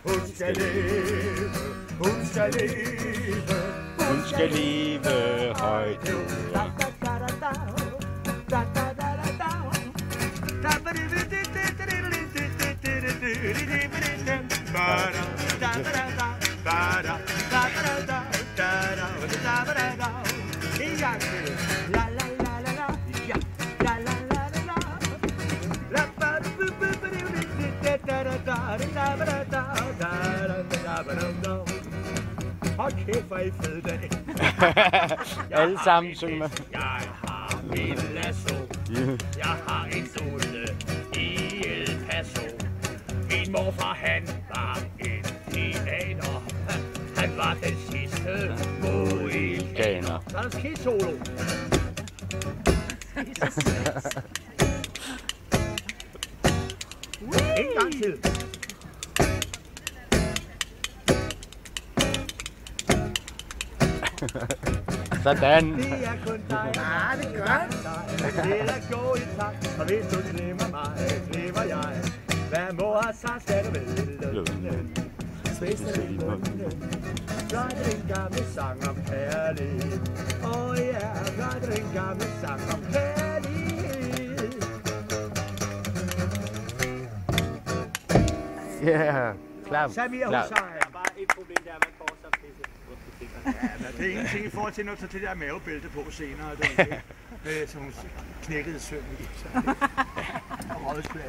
Hun skal leve, hun skal leve, Hun skal leve højt. Hold kæft, hvor er I fede dag. Alle sammen synger med. Jeg har min lasso. Jeg har en stole i El Paso. Min morfar, han var en teenager. Han var den sidste mohikaner. Så er der ski-solo. En gang til. Sådan. Det er kun dig. Ah, det er godt. Det er gå i takt, og hvis du glemmer mig, glemmer jeg. Hvad mor har sagt, skal du vælge. Svester i munden. Fløjte den gamle sang om kærlighed. Åh ja, fløjte den gamle sang om kærlighed. Ja, klap. Samir klap. Hussein. Der er bare et problem, det er, at man får så pisse rundt i fingrene. Ja, men det er ingenting i forhold til, når du tager det der mavebælte på senere. Det er det. Med sådan nogle knækkede søm i. Og rødspil.